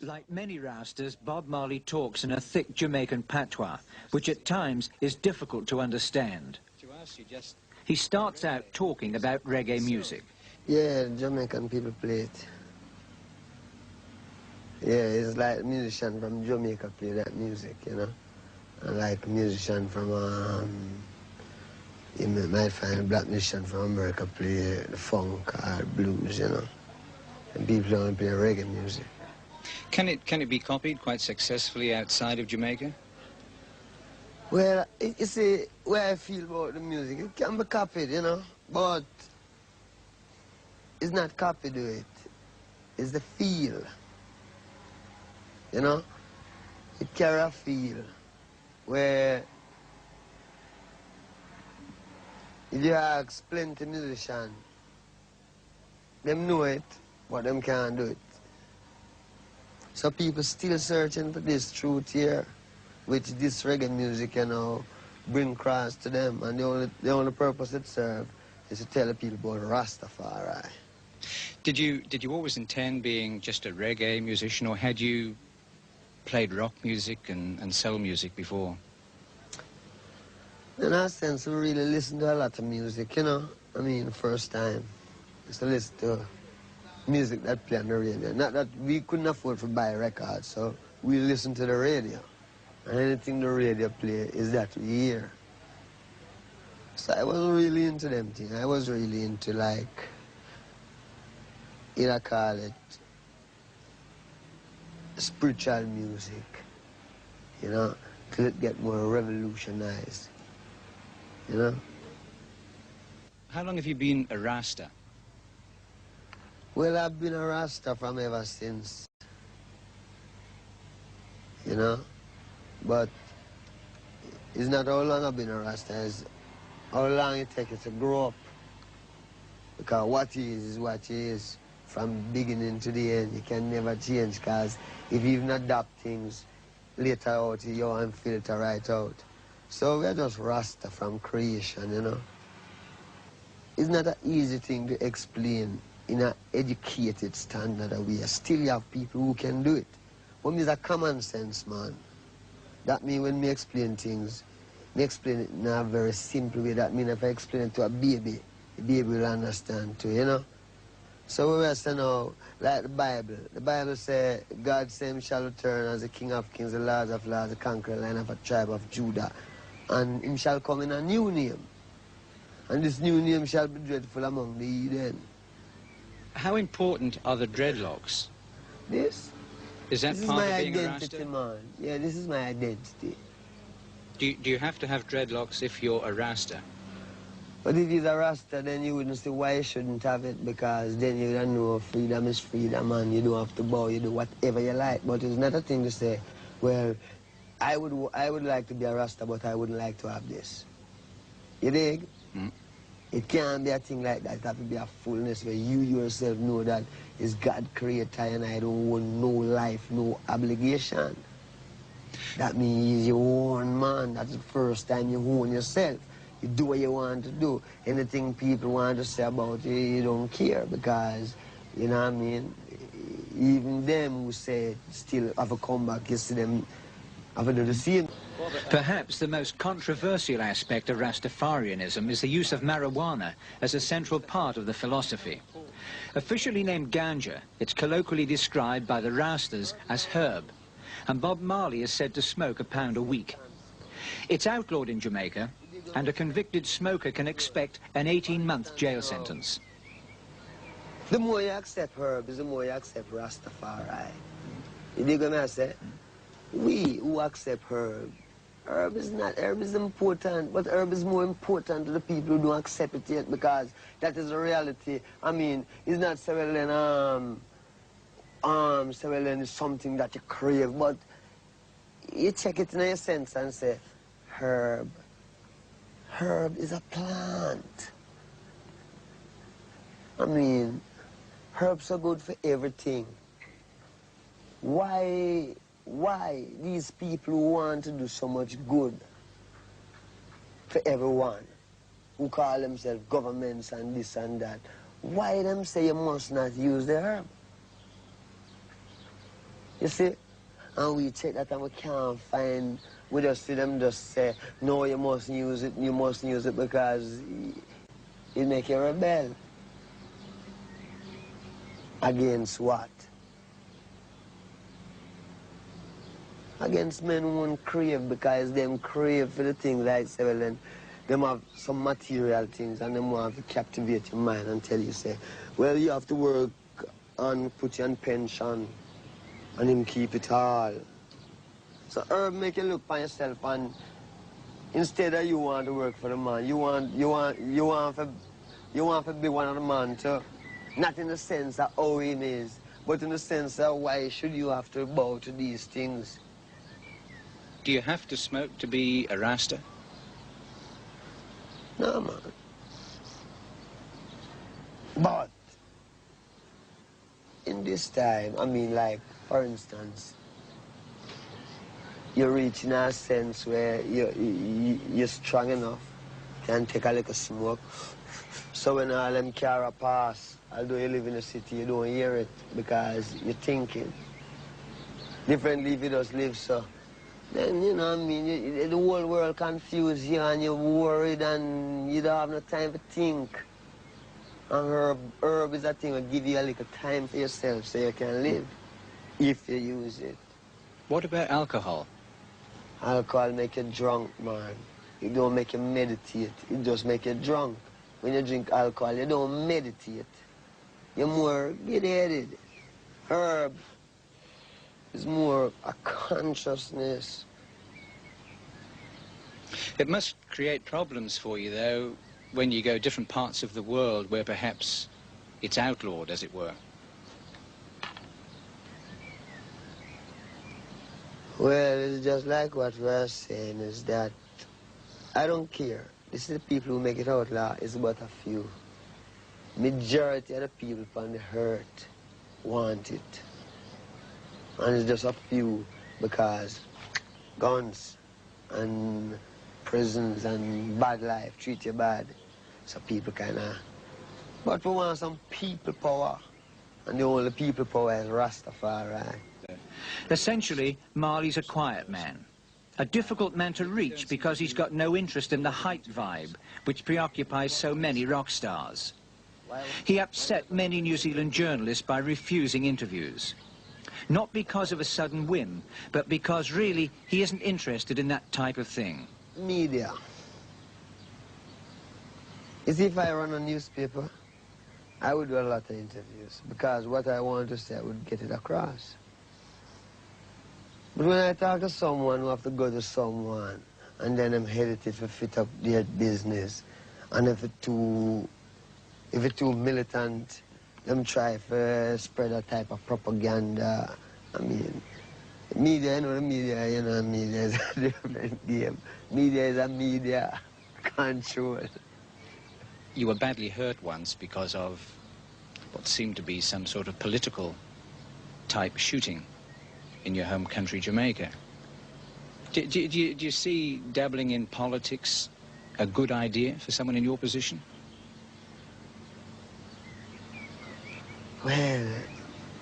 Like many Rastas, Bob Marley talks in a thick Jamaican patois, which at times is difficult to understand. He starts out talking about reggae music. Yeah, Jamaican people play it. Yeah, it's like musician from Jamaica play that music, you know. And like a musician from, you might find a black musician from America play the funk or blues, you know. And people don't play reggae music. Can it be copied quite successfully outside of Jamaica? Well, you see, where I feel about the music, it can be copied, you know, but it's not copied to it. It's the feel, you know. It carry a feel where if you ask plenty musicians, them know it, but them can't do it. So people still searching for this truth here, which this reggae music, you know, bring across to them. And the only purpose it serves is to tell the people about Rastafari. Did you always intend being just a reggae musician, or had you played rock music and soul music before? In that sense, we really listen to a lot of music, you know. I mean, the first time is to listen to music that play on the radio. Not that we couldn't afford to buy records, so we listen to the radio. And anything the radio play is that we hear. So I wasn't really into them things. I was really into, like, I call it spiritual music, you know, till it get more revolutionized, you know. How long have you been a Rasta? Well, I've been a Rasta from ever since, you know, but it's not how long I've been a Rasta, it's how long it takes to grow up. Because what he is what he is. From beginning to the end, you can never change, because if you even adopt things later out, you won't filter right out. So we're just Rasta from creation, you know. It's not an easy thing to explain in an educated standard way. Still you have people who can do it. But it's a common sense, man. That means when me explain things, me explain it in a very simple way. That means if I explain it to a baby, the baby will understand too, you know. So we were saying now, like the Bible says, God same shall return as the King of Kings, the Lord of Lords, the conqueror line of a tribe of Judah. And him shall come in a new name. And this new name shall be dreadful among the heathen. How important are the dreadlocks? This? Is that this part is my of being identity, a Rasta? man. Yeah, this is my identity. Do you have to have dreadlocks if you're a Rasta? But if he's a Rasta, then you wouldn't see why you shouldn't have it, because then you don't know freedom is freedom, and you don't have to bow, you do whatever you like. But it's not a thing to say, well, I would like to be a Rasta, but I wouldn't like to have this. You dig? Mm. It can't be a thing like that. It has to be a fullness where you yourself know that it's God creator and I don't own no life, no obligation. That means you own man. That's the first time you own yourself. You do what you want to do. Anything people want to say about you, you don't care, because, you know what I mean? Even them who say still have a comeback, you see them have to do the same. Perhaps the most controversial aspect of Rastafarianism is the use of marijuana as a central part of the philosophy. Officially named ganja, it's colloquially described by the Rastas as herb, and Bob Marley is said to smoke a pound a week. It's outlawed in Jamaica, and a convicted smoker can expect an 18-month jail sentence. The more you accept herbs, the more you accept Rastafari. You dig what I say? We who accept herb is important, but herb is more important to the people who don't accept it yet, because that is the reality. I mean, it's not selling is something that you crave, but you check it in your sense and say, herb. Herb is a plant. I mean, herbs are good for everything. Why these people who want to do so much good for everyone, who call themselves governments and this and that, why them say you must not use the herb? You see? And we check that and we can't find, we just see them just say, no, you mustn't use it because it make you rebel. Against what? Against men who won't crave, because them crave for the things like say, well then, them have some material things and them want to captivate your mind and tell you, say, well, you have to work and put you on pension and him keep it all. So Herb make you look for yourself, and instead of you want to work for the man, you want to be one of the man too. Not in the sense of how him is, but in the sense of why should you have to bow to these things. Do you have to smoke to be a Rasta? No, man. But in this time, I mean, like, for instance, you're reaching a sense where you're strong enough, can take a little smoke. So when all them car pass, although you live in the city, you don't hear it because you're thinking. Differently if you just live so. Then, you know what I mean, the whole world confused you and you're worried and you don't have no time to think. And herb is a thing that give you a little time for yourself so you can live, if you use it. What about alcohol? Alcohol make you drunk, man. It don't make you meditate, it just make you drunk. When you drink alcohol, you don't meditate. You're more get-headed. Herb is more a consciousness. It must create problems for you, though, when you go different parts of the world where perhaps it's outlawed, as it were. Well, it's just like what we're saying, is that I don't care. This is the people who make it outlaw, it's but a few. Majority of the people on the earth want it. And it's just a few because guns and prisons and bad life treat you bad. So people kind of... But we want some people power. And the only people power is Rastafari. Essentially, Marley's a quiet man. A difficult man to reach because he's got no interest in the hype vibe, which preoccupies so many rock stars. He upset many New Zealand journalists by refusing interviews. Not because of a sudden whim, but because really he isn't interested in that type of thing. Media. You see, if I run a newspaper, I would do a lot of interviews because what I want to say, I would get it across. But when I talk to someone who have to go to someone, and then I'm hesitant to fit up their business, and if it's too militant, them try to spread a type of propaganda. I mean, media, you know, the media, you know, media is a different game. Media is a media control. You were badly hurt once because of what seemed to be some sort of political type shooting in your home country, Jamaica. Do you see dabbling in politics a good idea for someone in your position? Well,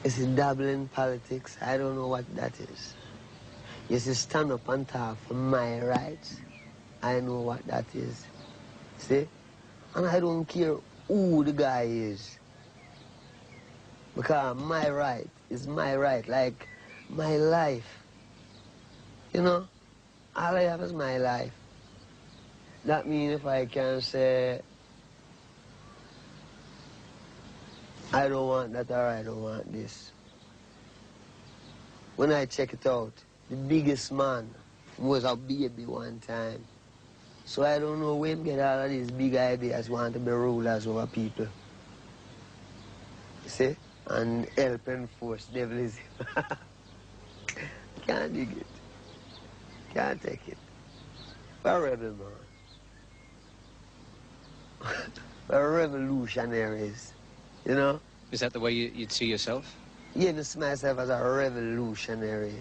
is it dabbling in politics? I don't know what that is. You see, stand up and talk for my rights. I know what that is. See? And I don't care who the guy is. Because my right is my right, like my life. You know? All I have is my life. That means if I can say, I don't want that or I don't want this. When I check it out, the biggest man was a baby one time. So I don't know where him get all of these big ideas, want to be rulers over people. You see? And help enforce devilism. Can't dig it. Can't take it. We're rebel, man. We're revolutionaries. You know? Is that the way you'd see yourself? Yeah, I see myself as a revolutionary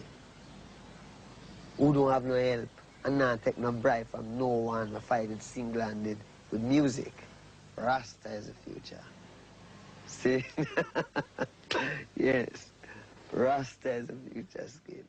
who don't have no help and not take no bribe from no one to fight it single-handed with music. Rasta is the future. See? Yes. Rasta is a future skin.